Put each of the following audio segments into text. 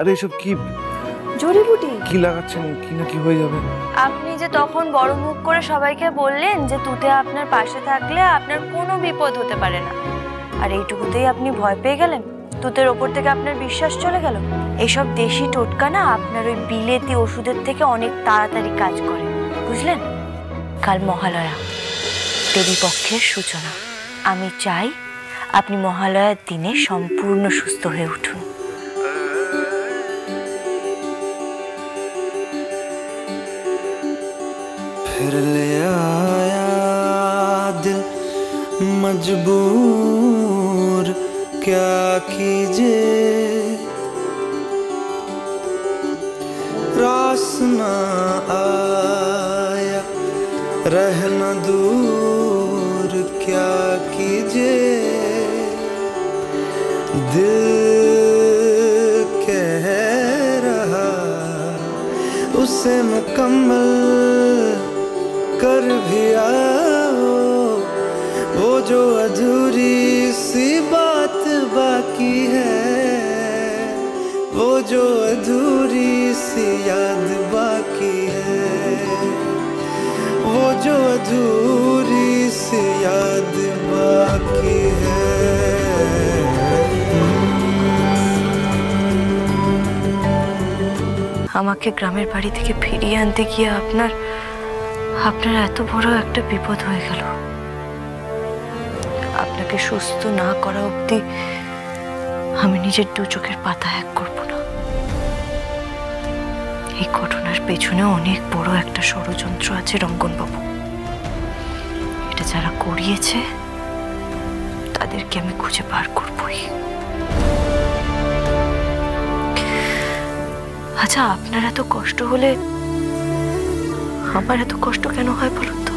আরে এসব কি জড়িবুটি? কি লাগাচ্ছেন? কি না কি হয়ে যাবে? আপনি যে তখন বড় মুখ করে সবাইকে বললেন যে তুতে আপনার পাশে থাকলে আপনার কোনো বিপদ হতে পারে না, আর এইটুকুতেই আপনি ভয় পেয়ে গেলেন, তুতের ওপর থেকে আপনার বিশ্বাস চলে গেল। এইসব দেশি টোটকা না আপনার ওই বিলেতি ওষুধের থেকে অনেক তাড়াতাড়ি কাজ করে, বুঝলেন? কাল মহালয়া, দেবী পক্ষের সূচনা। আমি চাই আপনি মহালয়ার দিনে সম্পূর্ণ সুস্থ হয়ে উঠুন। फिर ले आया दिल मजबूर क्या कीजिए, रास ना आया रहना दूर क्या कीजिए, दिल कह रहा उसे मुकम्मल कर भी आओ, वो जो अधूरी सी बात बाकी है, वो जो अधूरी सी याद बाकी है, वो जो अधूरी सी याद बाकी है। আমাকে গ্রামের বাড়ি থেকে ফিরিয়ে আনতে গিয়ে আপনার এত বড় একটা বিপদ হয়ে গেল। আপনাকে সুস্থ না করা অবধি আমি নিজের দু চোখের পাতা এক করব না। এই ঘটনার পেছনে অনেক বড় একটা ষড়যন্ত্র আছে রঙ্গনবাবু। এটা যারা করিয়েছে তাদেরকে আমি খুঁজে বার করবই। আচ্ছা, আপনার এত কষ্ট হলে আমার এত কষ্ট কেন হয় বলুন তো?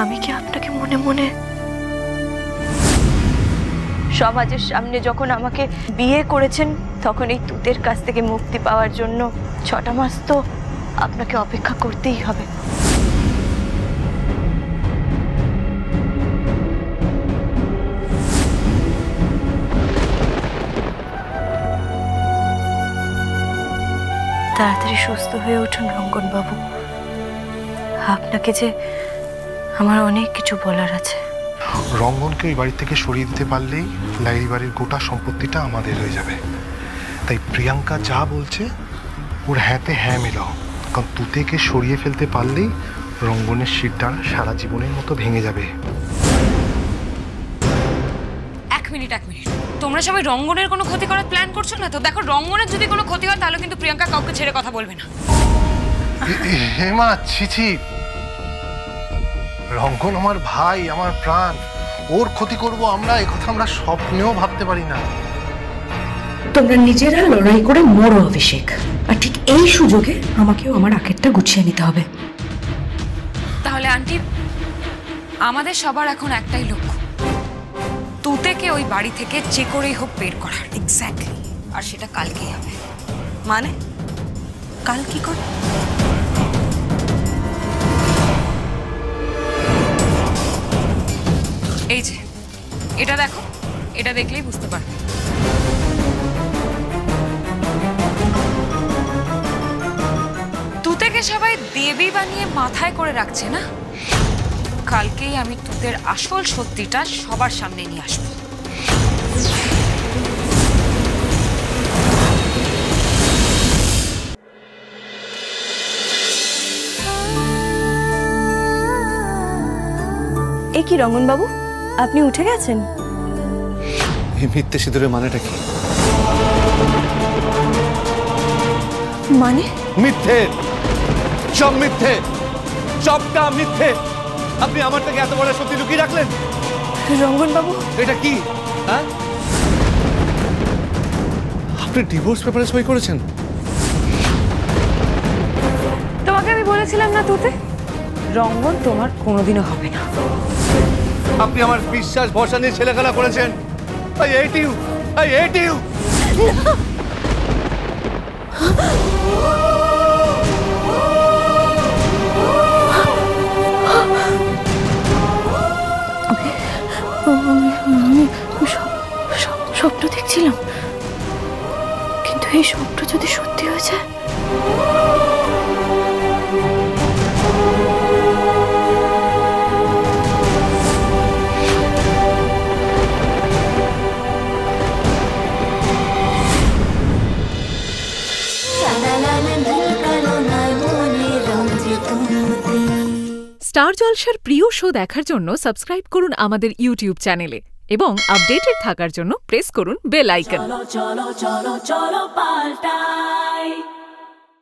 আমি কি আপনাকে মনে মনে সমাজের সামনে যখন আমাকে বিয়ে করেছেন তখন এই তুতের কাছ থেকে মুক্তি পাওয়ার জন্য 6টা মাস তো আপনাকে অপেক্ষা করতেই হবে। তাড়াতাড়ি সুস্থ হয়ে উঠুন রঙ্গনবাবু। আপনাকে যে আমার অনেক কিছু বলার আছে। রঙ্গনকে এই বাড়ি থেকে সরিয়ে দিতে পারলেই লাইলি বাড়ির গোটা সম্পত্তিটা আমাদের হয়ে যাবে। তাই প্রিয়াঙ্কা যা বলছে ওর হ্যাঁতে হ্যাঁ মেলাও, কারণ তুতেকে সরিয়ে ফেলতে পারলেই রঙ্গনের শিরটা সারা জীবনের মতো ভেঙে যাবে। এক মিনিট, তোমরা সবাই রঙ্গনের কোনো ক্ষতি করার প্ল্যান করছো না তো? দেখো, রঙ্গনের যদি কোনো ক্ষতি হয় তাহলে কিন্তু প্রিয়াঙ্কা কাউকে ছেড়ে কথা বলবে না। হেমা, ছিছি, রঙ্গন আমার ভাই, আমার প্রাণ, ওর ক্ষতি করব আমরা, এ কথা আমরা স্বপ্নেও ভাবতে পারি না। তোমরা নিজেরা লড়াই করে মরো অভিষেক, আর ঠিক এই সুযোগে আমাকেও আমার আখেরটা গুছিয়ে নিতে হবে। তাহলে আন্টি, আমাদের সবার এখন একটাই লক্ষ্য, তুতেকে ওই বাড়ি থেকে যে করেই হোক বের করার। এক্স্যাক্টলি, আর সেটা কালকেই হবে। মানে কাল কি করে? এই যে এটা দেখো, এটা দেখলেই বুঝতে পারবে। তুতেকে সবাই দেবী বানিয়ে মাথায় করে রাখছে না? কালকেই আমি তুতের আসল সত্যিটা সবার সামনে নিয়ে আসবো। এ কি রঙ্গনবাবু, আপনি উঠে গেছেন? এই মিথ্যে সিঁদুরের মানেটা কি? মানে মিথ্যে, সব মিথ্যে, সবটা মিথ্যে। আপনি আমার থেকে এত বড় সত্যি লুকিয়ে রাখলেন। রঙ্গনবাবু, এটা কি? হ্যাঁ, আপনি ডিভোর্স পেপারে সই করেছেন? তোমাকে আমি বলেছিলাম না তুতে, রঙ্গন তোমার কোনোদিনও হবে না। আপনি আমার বিশ্বাস ভরসা নিয়ে ছেলেখেলা করেছেন। I hate you, I hate you. স্বপ্ন দেখছিলাম, কিন্তু এই স্বপ্ন যদি সত্যি হয়ে যায়। স্টার জলসার প্রিয় শো দেখার জন্য সাবস্ক্রাইব করুন আমাদের ইউটিউব চ্যানেলে এবং আপডেটেড থাকার জন্য প্রেস করুন বেল আইকন। চলো চলো চলো চলো পাল্টাই।